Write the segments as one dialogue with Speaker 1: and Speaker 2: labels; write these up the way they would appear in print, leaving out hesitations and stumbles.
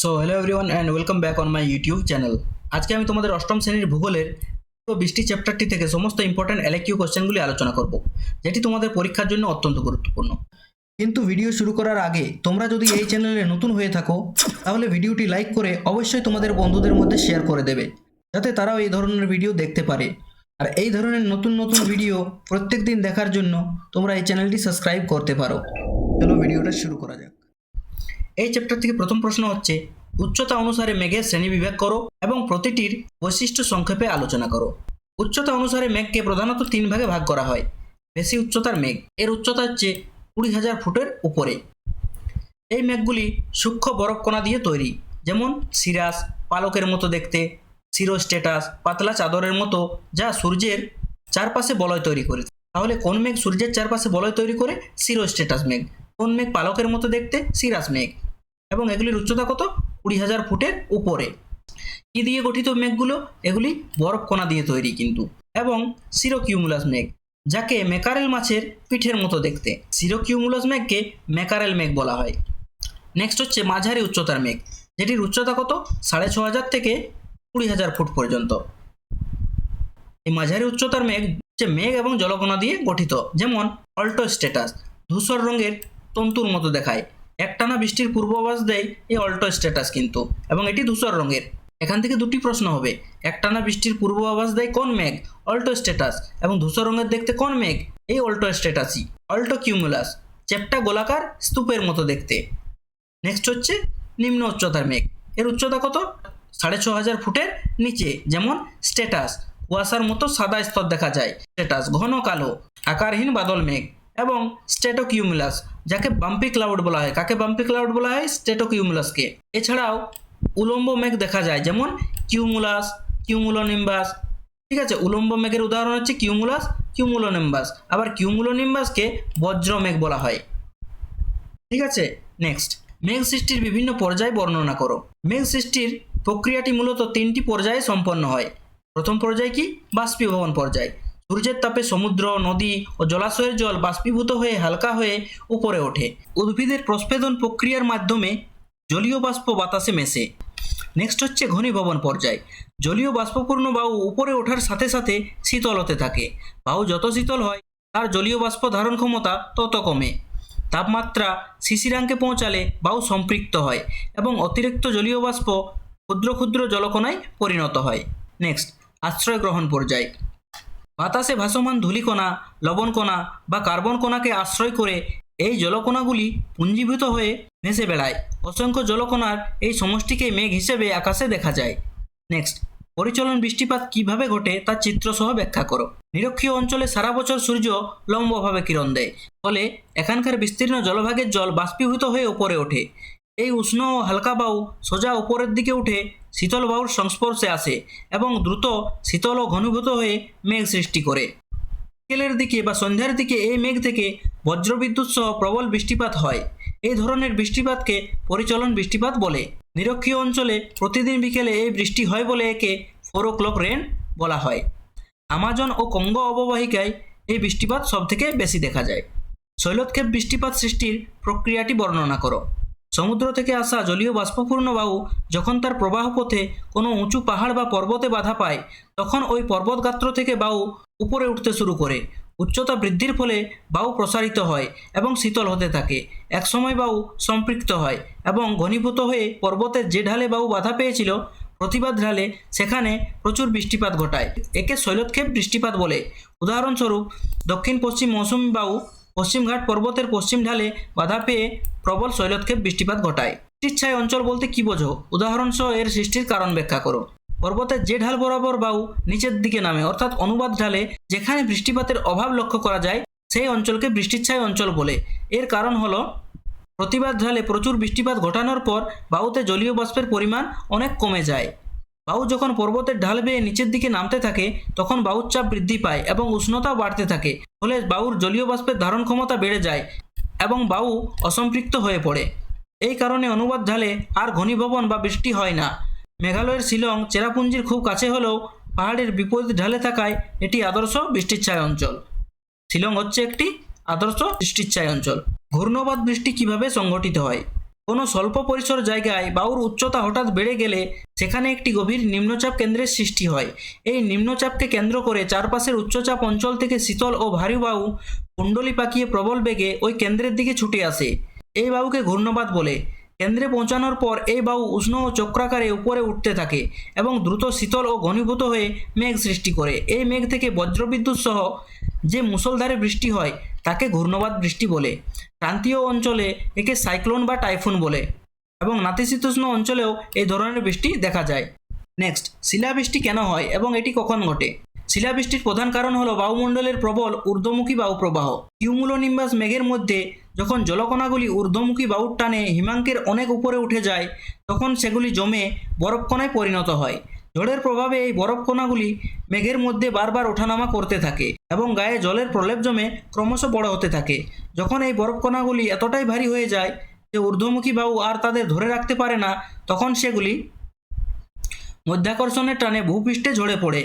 Speaker 1: So hello everyone and welcome back on my YouTube channel. আজকে আমি তোমাদের অষ্টম শ্রেণীর ভূগোলের বৃষ্টি চ্যাপ্টারটি থেকে সমস্ত ইম্পর্ট্যান্ট এলকিউ কোশ্চেনগুলি আলোচনা করব, যেটি তোমাদের পরীক্ষার জন্য অত্যন্ত গুরুত্বপূর্ণ। কিন্তু ভিডিও শুরু করার আগে তোমরা যদি এই চ্যানেলে নতুন হয়ে থাকো তাহলে ভিডিওটি লাইক করে অবশ্যই তোমাদের বন্ধুদের মধ্যে শেয়ার করে দেবে, যাতে তারাও এই ধরনের ভিডিও দেখতে পারে। আর এই ধরনের নতুন নতুন ভিডিও প্রত্যেক দিন দেখার জন্য তোমরা এই চ্যানেলটি সাবস্ক্রাইব করতে পারো। চলো ভিডিওটা শুরু করা যাক। এই চ্যাপ্টার থেকে প্রথম প্রশ্ন হচ্ছে, উচ্চতা অনুসারে মেঘের শ্রেণীবিভাগ করো এবং প্রতিটির বৈশিষ্ট্য সংক্ষেপে আলোচনা করো। উচ্চতা অনুসারে মেঘকে প্রধানত তিন ভাগে ভাগ করা হয়। বেশি উচ্চতার মেঘ, এর উচ্চতা হচ্ছে 20,000 ফুটের উপরে। এই মেঘগুলি সূক্ষ্ম বরফকণা দিয়ে তৈরি, যেমন সিরাস, পালকের মতো দেখতে, সিরোস্টেটাস, পাতলা চাদরের মতো, যা সূর্যের চারপাশে বলয় তৈরি করে। তাহলে কোন মেঘ সূর্যের চারপাশে বলয় তৈরি করে? সিরোস্টেটাস মেঘ। কোন মেঘ পালকের মতো দেখতে? সিরাস মেঘ। এবং এগুলির উচ্চতা কত? 20,000 ফুটের উপরে। কি দিয়ে গঠিত মেঘগুলো? এগুলি বরফকণা দিয়ে তৈরি কিন্তু। এবং সিরোকিউমুলাস মেঘ, যাকে ম্যাকারেল মাছের পিঠের মতো দেখতে। সিরোকিউমুলাস মেঘকে ম্যাকারেল মেঘ বলা হয়। নেক্সট হচ্ছে মাঝারি উচ্চতার মেঘ, যেটির উচ্চতা কত? 6,500 থেকে 20,000 ফুট পর্যন্ত। এই মাঝারি উচ্চতার মেঘ হচ্ছে মেঘ এবং জলকণা দিয়ে গঠিত, যেমন অল্টোস্টেটাস, ধূসর রঙের তন্তুর মতো দেখায়। একটানা বৃষ্টির পূর্বাভাস দেয় এই অল্টোস্টেটাস কিন্তু, এবং এটি ধূসর রঙের। এখান থেকে দুটি প্রশ্ন হবে, একটানা বৃষ্টির পূর্বাভাস দেয় কোন মেঘ? অল্টোস্টেটাস। এবং ধূসর রঙের দেখতে কোন মেঘ? এই অল্টোস্টেটাসই। অল্টোকিউমুলাস, চ্যাপ্টা গোলাকার স্তূপের মতো দেখতে। নেক্সট হচ্ছে নিম্ন উচ্চতার মেঘ, এর উচ্চতা কত? 6,500 ফুটের নিচে, যেমন স্টেটাস, কুয়াশার মতো সাদা স্তর দেখা যায়। স্টেটাস ঘন কালো আকারহীন বাদল মেঘ। এবং স্টেটোকিউমুলাস, যাকে বাম্পি ক্লাউড বলা হয়। কাকে বাম্পি ক্লাউড বলা হয়? স্টেটোকিউমুলাসকে। এছাড়াও উলম্ব মেঘ দেখা যায়, যেমন কিউমুলাস, কিউমুলোনিম্বাস। ঠিক আছে, উলম্ব মেঘের উদাহরণ হচ্ছে কিউমুলাস, কিউমুলোনিম্বাস। আবার কিউমুলোনিম্বাসকে বজ্র মেঘ বলা হয়। ঠিক আছে, নেক্সট, মেঘ সৃষ্টির বিভিন্ন পর্যায় বর্ণনা করো। মেঘ সৃষ্টির প্রক্রিয়াটি মূলত তিনটি পর্যায়ে সম্পন্ন হয়। প্রথম পর্যায় কি? বাষ্পীভবন পর্যায়। সূর্যের তাপে সমুদ্র, নদী ও জলাশয়ের জল বাষ্পীভূত হয়ে হালকা হয়ে উপরে ওঠে। উদ্ভিদের প্রস্ফেদন প্রক্রিয়ার মাধ্যমে জলীয় বাষ্প বাতাসে মেশে। নেক্সট হচ্ছে ঘনীভবন পর্যায়। জলীয় বাষ্পপূর্ণ বায়ু উপরে ওঠার সাথে সাথে শীতল হতে থাকে। বায়ু যত শীতল হয় তার জলীয় বাষ্প ধারণ ক্ষমতা তত কমে। তাপমাত্রা শিশিরাঙ্কে পৌঁছালে বায়ু সম্পৃক্ত হয় এবং অতিরিক্ত জলীয় বাষ্প ক্ষুদ্র ক্ষুদ্র জলকণায় পরিণত হয়। নেক্সট, আশ্রয় গ্রহণ পর্যায়। বাতাসে ভাসমান ধূলিকণা, লবণকণা বা কার্বন কণাকে আশ্রয় করে এই জলকণাগুলি পুঞ্জীভূত হয়ে ভেসে বেড়ায়। অসংখ্য জলকণার এই সমষ্টিকে মেঘ হিসেবে আকাশে দেখা যায়। নেক্সট, পরিচলন বৃষ্টিপাত কিভাবে ঘটে তা চিত্রসহ ব্যাখ্যা করো। নিরক্ষীয় অঞ্চলে সারা বছর সূর্য লম্বভাবে কিরণ দেয়, ফলে এখানকার বিস্তীর্ণ জলভাগের জল বাষ্পীভূত হয়ে উপরে ওঠে। এই উষ্ণ ও হালকা বায়ু সোজা উপরের দিকে উঠে শীতল বায়ুর সংস্পর্শে আসে এবং দ্রুত শীতল ও ঘনীভূত হয়ে মেঘ সৃষ্টি করে। বিকেলের দিকে বা সন্ধ্যার দিকে এই মেঘ থেকে বজ্রবিদ্যুৎ সহ প্রবল বৃষ্টিপাত হয়। এই ধরনের বৃষ্টিপাতকে পরিচলন বৃষ্টিপাত বলে। নিরক্ষীয় অঞ্চলে প্রতিদিন বিকেলে এই বৃষ্টি হয় বলে একে 4 o'clock রেন বলা হয়। আমাজন ও কঙ্গো অববাহিকায় এই বৃষ্টিপাত সবথেকে বেশি দেখা যায়। শৈলক্ষেপ বৃষ্টিপাত সৃষ্টির প্রক্রিয়াটি বর্ণনা করো। সমুদ্র থেকে আসা জলীয় বাষ্পপূর্ণ বায়ু যখন তার প্রবাহ পথে কোনো উঁচু পাহাড় বা পর্বতে বাধা পায়, তখন ওই পর্বতগাত্র থেকে বায়ু উপরে উঠতে শুরু করে। উচ্চতা বৃদ্ধির ফলে বায়ু প্রসারিত হয় এবং শীতল হতে থাকে। একসময় বায়ু সম্পৃক্ত হয় এবং ঘনীভূত হয়ে পর্বতের যে ঢালে বায়ু বাধা পেয়েছিল, প্রতিবাদ ঢালে সেখানে প্রচুর বৃষ্টিপাত ঘটায়। একে শৈলক্ষেপ বৃষ্টিপাত বলে। উদাহরণস্বরূপ, দক্ষিণ পশ্চিম মৌসুমী বায়ু পশ্চিমঘাট পর্বতের পশ্চিম ঢালে বাধা পেয়ে প্রবল শৈলক্ষেপ বৃষ্টিপাত ঘটায়। বৃষ্টিচ্ছায় অঞ্চল বলতে কি বোঝো? উদাহরণসহ এর সৃষ্টির কারণ ব্যাখ্যা করো। পর্বতের যে ঢাল বরাবর বায়ু নিচের দিকে নামে, অর্থাৎ অনুবাদ ঢালে, যেখানে বৃষ্টিপাতের অভাব লক্ষ্য করা যায়, সেই অঞ্চলকে বৃষ্টিচ্ছায় অঞ্চল বলে। এর কারণ হলো, প্রতিবাদ ঢালে প্রচুর বৃষ্টিপাত ঘটানোর পর বায়ুতে জলীয় বাষ্পের পরিমাণ অনেক কমে যায়। বায়ু যখন পর্বতের ঢাল বেয়ে নিচের দিকে নামতে থাকে, তখন বায়ুর চাপ বৃদ্ধি পায় এবং উষ্ণতাও বাড়তে থাকে। ফলে বায়ুর জলীয় বাষ্পের ধারণ ক্ষমতা বেড়ে যায় এবং বায়ু অসম্পৃক্ত হয়ে পড়ে। এই কারণে অনুবাদ ঢালে আর ঘনীভবন বা বৃষ্টি হয় না। মেঘালয়ের শিলং চেরাপুঞ্জির খুব কাছে হলেও পাহাড়ের বিপরীত ঢালে থাকায় এটি আদর্শ বৃষ্টিচ্ছায় অঞ্চল। শিলং হচ্ছে একটি আদর্শ বৃষ্টিচ্ছায় অঞ্চল। ঘূর্ণবাত বৃষ্টি কিভাবে সংঘটিত হয়? কোনো স্বল্প পরিসর জায়গায় বায়ুর উচ্চতা হঠাৎ বেড়ে গেলে সেখানে একটি গভীর নিম্নচাপ কেন্দ্রের সৃষ্টি হয়। এই নিম্নচাপকে কেন্দ্র করে চারপাশের উচ্চচাপ অঞ্চল থেকে শীতল ও ভারী বায়ু কুণ্ডলী পাকিয়ে প্রবল বেগে ওই কেন্দ্রের দিকে ছুটে আসে। এই বায়ুকে ঘূর্ণবাত বলে। কেন্দ্রে পৌঁছানোর পর এই বায়ু উষ্ণ ও চক্রাকারে উপরে উঠতে থাকে এবং দ্রুত শীতল ও ঘনীভূত হয়ে মেঘ সৃষ্টি করে। এই মেঘ থেকে বজ্রবিদ্যুৎ সহ যে মুষলধারে বৃষ্টি হয় তাকে ঘূর্ণবাত বৃষ্টি বলে। ক্রান্তীয় অঞ্চলে একে সাইক্লোন বা টাইফুন বলে এবং নাতিশীতোষ্ণ অঞ্চলেও এই ধরনের বৃষ্টি দেখা যায়। নেক্সট, শিলাবৃষ্টি কেন হয় এবং এটি কখন ঘটে? শিলাবৃষ্টির প্রধান কারণ হলো বায়ুমণ্ডলের প্রবল ঊর্ধ্বমুখী বায়ু প্রবাহ। কিউমুলোনিম্বাস মেঘের মধ্যে যখন জলকণাগুলি ঊর্ধ্বমুখী বায়ুর টানে হিমাঙ্কের অনেক উপরে উঠে যায় তখন সেগুলি জমে বরফকণায় পরিণত হয়। ঝড়ের প্রভাবে এই বরফকণাগুলি মেঘের মধ্যে বারবার ওঠানামা করতে থাকে এবং গায়ে জলের প্রলেপ জমে ক্রমশ বড় হতে থাকে। যখন এই বরফকণাগুলি এতটাই ভারী হয়ে যায় যে ঊর্ধ্বমুখী বায়ু আর তাদের ধরে রাখতে পারে না, তখন সেগুলি মধ্যাকর্ষণের টানে ভূপৃষ্ঠে ঝরে পড়ে।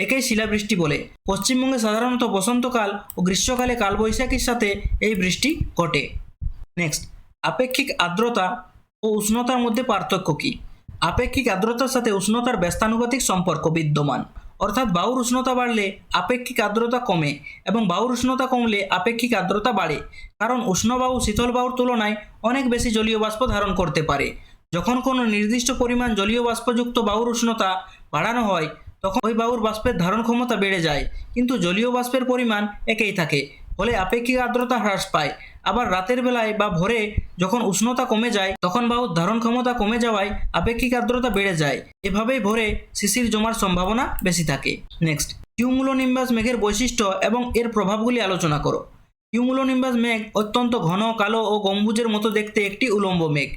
Speaker 1: একেই শিলাবৃষ্টি বলে। পশ্চিমবঙ্গে সাধারণত বসন্তকাল ও গ্রীষ্মকালে কালবৈশাখীর সাথে এই বৃষ্টি ঘটে। নেক্সট, আপেক্ষিক আর্দ্রতা ও উষ্ণতার মধ্যে পার্থক্য কী? আপেক্ষিক আর্দ্রতার সাথে উষ্ণতার ব্যস্তানুপাতিক সম্পর্ক বিদ্যমান, অর্থাৎ বায়ুর উষ্ণতা বাড়লে আপেক্ষিক আর্দ্রতা কমে এবং বায়ুর উষ্ণতা কমলে আপেক্ষিক আর্দ্রতা বাড়ে, কারণ উষ্ণ বায়ু শীতল বায়ুর তুলনায় অনেক বেশি জলীয় বাষ্প ধারণ করতে পারে। যখন কোনো নির্দিষ্ট পরিমাণ জলীয় বাষ্পযুক্ত বায়ুর উষ্ণতা বাড়ানো হয় তখন ওই বায়ুর বাষ্পের ধারণ ক্ষমতা বেড়ে যায়, কিন্তু জলীয় বাষ্পের পরিমাণ একই থাকে, ফলে আপেক্ষিক আর্দ্রতা হ্রাস পায়। আবার রাতের বেলায় বা ভোরে যখন উষ্ণতা কমে যায় তখন বায়ুর ধারণ ক্ষমতা কমে যাওয়ায় আপেক্ষিক আর্দ্রতা বেড়ে যায়। এভাবেই ভোরে শিশির জমার সম্ভাবনা বেশি থাকে। নেক্সট, কিউমুলোনিম্বাস মেঘের বৈশিষ্ট্য এবং এর প্রভাবগুলি আলোচনা করো। কিউমুলোনিম্বাস মেঘ অত্যন্ত ঘন, কালো ও গম্বুজের মতো দেখতে একটি উলম্ব মেঘ।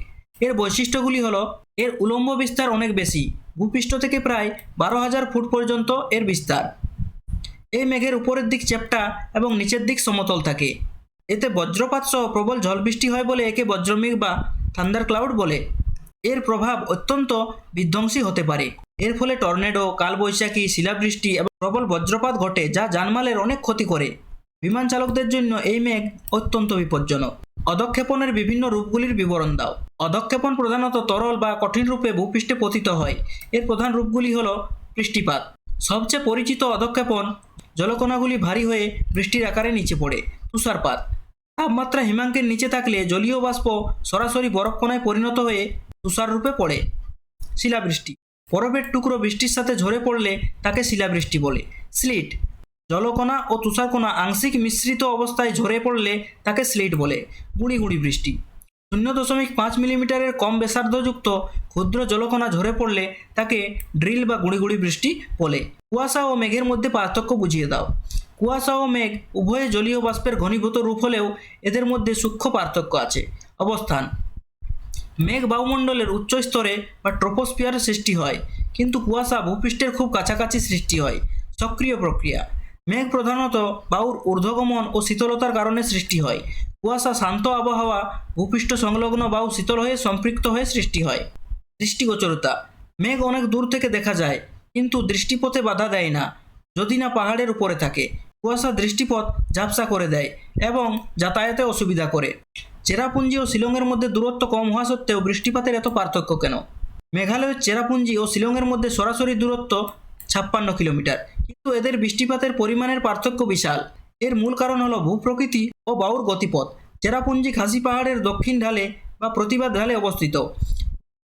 Speaker 1: এর বৈশিষ্ট্যগুলি হলো, এর উলম্ব বিস্তার অনেক বেশি, ভূপৃষ্ঠ থেকে প্রায় 12,000 ফুট পর্যন্ত এর বিস্তার। এই মেঘের উপরের দিক চ্যাপ্টা এবং নিচের দিক সমতল থাকে। এতে বজ্রপাত সহ প্রবল ঝড়বৃষ্টি হয় বলে একে বজ্রমেঘ বা থান্ডার ক্লাউড বলে। এর প্রভাব অত্যন্ত বিধ্বংসী হতে পারে। এর ফলে টর্নেডো, কালবৈশাখী, শিলাবৃষ্টি এবং প্রবল বজ্রপাত ঘটে, যা জানমালের অনেক ক্ষতি করে। বিমান চালকদের জন্য এই মেঘ অত্যন্ত বিপজ্জনক। অধঃক্ষেপণের বিভিন্ন রূপগুলির বিবরণ দাও। অধঃক্ষেপণ প্রধানত তরল বা কঠিন রূপে ভূপৃষ্ঠে পতিত হয়। এর প্রধান রূপগুলি হল বৃষ্টিপাত। সবচেয়ে পরিচিত অধঃক্ষেপণ, জলকণাগুলি ভারী হয়ে বৃষ্টির আকারে নিচে পড়ে। তুষারপাত, তাপমাত্রা হিমাঙ্কের নিচে থাকলে জলীয় বাষ্প সরাসরি বরফকণায় পরিণত হয়ে তুষার রূপে পড়ে। শিলাবৃষ্টি, বরফের টুকরো বৃষ্টির সাথে ঝরে পড়লে তাকে শিলাবৃষ্টি বলে। স্লিট, জলকণা ও তুষারকণা আংশিক মিশ্রিত অবস্থায় ঝরে পড়লে তাকে স্লিট বলে। গুঁড়ি গুঁড়ি বৃষ্টি, 0.5 মিলিমিটারের কম ব্যাসার্ধযুক্ত ক্ষুদ্র জলকণা ঝরে পড়লে তাকে ড্রিল বা গুঁড়ি গুঁড়ি বৃষ্টি বলে। কুয়াশা ও মেঘের মধ্যে পার্থক্য বুঝিয়ে দাও। কুয়াশা ও মেঘ উভয়ে জলীয় বাষ্পের ঘনীভূত রূপ হলেও এদের মধ্যে সূক্ষ্ম পার্থক্য আছে। অবস্থান, মেঘ বায়ুমণ্ডলের উচ্চ স্তরে বা ট্রপোস্ফিয়ারে সৃষ্টি হয়, কিন্তু কুয়াশা ভূপৃষ্ঠের খুব কাছাকাছি সৃষ্টি হয়। সক্রিয় প্রক্রিয়া, মেঘ প্রধানত বায়ুর ঊর্ধ্বগমন ও শীতলতার কারণে সৃষ্টি হয়। কুয়াশা শান্ত আবহাওয়া, ভূপৃষ্ঠ সংলগ্ন বায়ু শীতল হয়ে সম্পৃক্ত হয়ে সৃষ্টি হয়। দৃষ্টিগোচরতা, মেঘ অনেক দূর থেকে দেখা যায় কিন্তু দৃষ্টিপথে বাধা দেয় না যদি না পাহাড়ের উপরে থাকে। কুয়াশা দৃষ্টিপথ ঝাপসা করে দেয় এবং যাতায়াতে অসুবিধা করে। চেরাপুঞ্জি ও শিলংয়ের মধ্যে দূরত্ব কম হওয়া সত্ত্বেও বৃষ্টিপাতের এত পার্থক্য কেন? মেঘালয়ের চেরাপুঞ্জি ও শিলংয়ের মধ্যে সরাসরি দূরত্ব 56 কিলোমিটার, কিন্তু এদের বৃষ্টিপাতের পরিমাণের পার্থক্য বিশাল। এর মূল কারণ হলো ভূপ্রকৃতি ও বায়ুর গতিপথ। চেরাপুঞ্জি খাসি পাহাড়ের দক্ষিণ ঢালে বা প্রতিবাদ ঢালে অবস্থিত।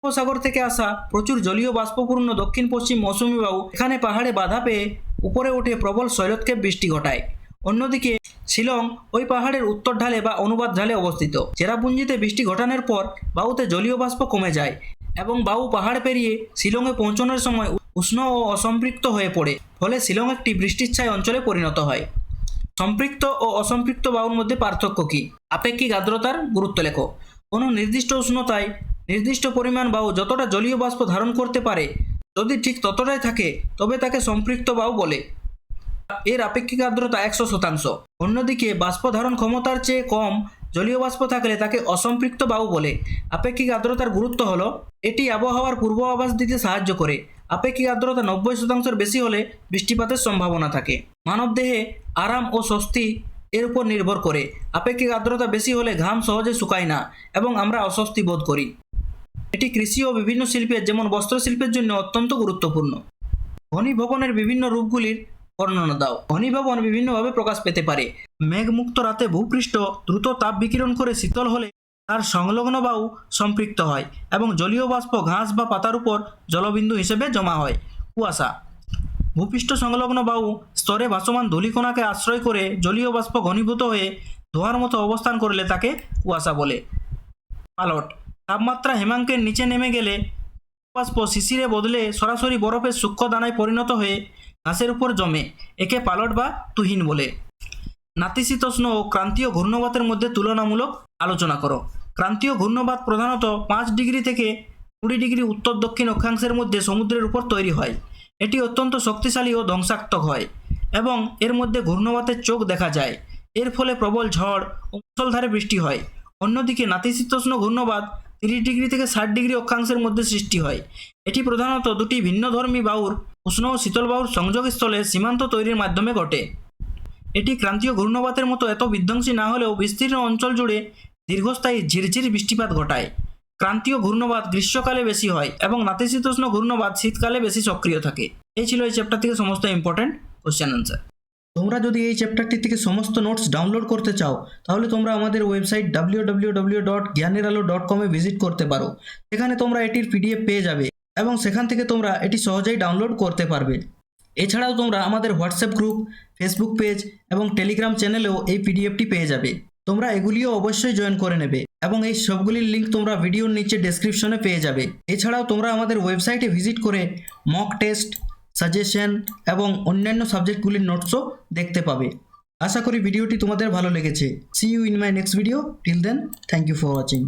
Speaker 1: উপসাগর থেকে আসা প্রচুর জলীয় বাষ্পপূর্ণ দক্ষিণ পশ্চিম মৌসুমী বায়ু এখানে পাহাড়ে বাধা পেয়ে উপরে উঠে প্রবল শৈলতক্ষেপ বৃষ্টি ঘটায়। অন্যদিকে শিলং ওই পাহাড়ের উত্তর ঢালে বা অনুবাদ ঢালে অবস্থিত। চেরাপুঞ্জিতে বৃষ্টি ঘটানোর পর বায়ুতে জলীয় বাষ্প কমে যায় এবং বায়ু পাহাড় পেরিয়ে শিলংয়ে পৌঁছানোর সময় উষ্ণ ও অসম্পৃক্ত হয়ে পড়ে, ফলে শিলং একটি বৃষ্টিচ্ছায় অঞ্চলে পরিণত হয়। সম্পৃক্ত ও অসম্পৃক্ত বায়ুর মধ্যে পার্থক্য কী? আপেক্ষিক আর্দ্রতার গুরুত্ব লেখো। কোনো নির্দিষ্ট উষ্ণতায় নির্দিষ্ট পরিমাণ বায়ু যতটা জলীয় বাষ্প ধারণ করতে পারে, যদি ঠিক ততটাই থাকে তবে তাকে সম্পৃক্ত বায়ু বলে। এর আপেক্ষিক আর্দ্রতা 100%। অন্যদিকে বাষ্প ধারণ ক্ষমতার চেয়ে কম জলীয় বাষ্প থাকলে তাকে অসম্পৃক্ত বায়ু বলে। আপেক্ষিক আর্দ্রতার গুরুত্ব হলো, এটি আবহাওয়ার পূর্বাভাস দিতে সাহায্য করে। আপেক্ষিক আর্দ্রতা 90%-এর বেশি হলে বৃষ্টিপাতের সম্ভাবনা থাকে। মানবদেহে আরাম ও স্বস্তি এর উপর নির্ভর করে। আপেক্ষিক আর্দ্রতা বেশি হলে ঘাম সহজে শুকায় না এবং আমরা অস্বস্তি বোধ করি। এটি কৃষি ও বিভিন্ন শিল্পের যেমন বস্ত্রশিল্পের জন্য অত্যন্ত গুরুত্বপূর্ণ। ঘনীভবনের বিভিন্ন রূপগুলির বর্ণনা দাও। ঘনীভবন বিভিন্নভাবে প্রকাশ পেতে পারে। মেঘমুক্ত রাতে ভূপৃষ্ঠ দ্রুত তাপ বিকিরণ করে শীতল হলে তার সংলগ্ন বায়ু সম্পৃক্ত হয় এবং জলীয় বাষ্প ঘাস বা পাতার উপর জলবিন্দু হিসেবে জমা হয়। কুয়াশা। ভূপৃষ্ঠ সংলগ্ন বায়ু স্তরে ভাসমান ধূলিকণাকে আশ্রয় করে জলীয় বাষ্প ঘনীভূত হয়ে ধোঁয়ার মতো অবস্থান করলে তাকে কুয়াশা বলে। পালট। তাপমাত্রা হিমাঙ্কের নিচে নেমে গেলে বাষ্প শিশিরে বদলে সরাসরি বরফের সূক্ষ্ম দানায় পরিণত হয়ে ঘাসের উপর জমে। একে পালট বা তুহিন বলে। নাতিশীতোষ্ণ ও ক্রান্তীয় ঘূর্ণবাতের মধ্যে তুলনামূলক আলোচনা করো। ক্রান্তীয় ঘূর্ণবাত প্রধানত 5 ডিগ্রি থেকে 20 ডিগ্রি উত্তর দক্ষিণ অক্ষাংশের মধ্যে সমুদ্রের উপর তৈরি হয়। এটি অত্যন্ত শক্তিশালী ও ধ্বংসাত্মক হয় এবং এর মধ্যে ঘূর্ণবাতের চোখ দেখা যায়। এর ফলে প্রবল ঝড় ও মুষলধারে বৃষ্টি হয়। অন্যদিকে নাতিশীতোষ্ণ ঘূর্ণবাত 30 ডিগ্রি থেকে 60 ডিগ্রি অক্ষাংশের মধ্যে সৃষ্টি হয়। এটি প্রধানত দুটি ভিন্নধর্মী বায়ুর উষ্ণ ও শীতল বায়ুর সংযোগস্থলে সীমান্ত তৈরির মাধ্যমে ঘটে। এটি ক্রান্তীয় ঘূর্ণবাতের মতো এত বিধ্বংসী না হলেও বিস্তীর্ণ অঞ্চল জুড়ে দীর্ঘস্থায়ী ঝিরঝির বৃষ্টিপাত ঘটায়। ক্রান্তীয় ঘূর্ণবাত গ্রীষ্মকালে বেশি হয় এবং নাতিশীতোষ্ণ ঘূর্ণবাত শীতকালে বেশি সক্রিয় থাকে। এই ছিল এই চ্যাপ্টার থেকে সমস্ত ইম্পর্টেন্ট কোশ্চেন আনসার। তোমরা যদি এই চ্যাপ্টারটি থেকে সমস্ত নোটস ডাউনলোড করতে চাও তাহলে তোমরা আমাদের ওয়েবসাইট www.gyaniralo.com এ ভিজিট করতে পারো। সেখানে তোমরা এটির পিডিএফ পেয়ে যাবে এবং সেখান থেকে তোমরা এটি সহজেই ডাউনলোড করতে পারবে। এছাড়াও তোমরা আমাদের হোয়াটসঅ্যাপ গ্রুপ, ফেসবুক পেজ এবং টেলিগ্রাম চ্যানেলেও এই পিডিএফটি পেয়ে যাবে। তোমরা এগুলিও অবশ্যই জয়েন করে নেবে এবং এই সবগুলির লিঙ্ক তোমরা ভিডিওর নিচে ডেসক্রিপশনে পেয়ে যাবে। এছাড়াও তোমরা আমাদের ওয়েবসাইটে ভিজিট করে মক টেস্ট, সাজেশন এবং অন্যান্য সাবজেক্টগুলির নোটসও দেখতে পাবে। আশা করি ভিডিওটি তোমাদের ভালো লেগেছে। See you in my next video. Till then, thank you for watching.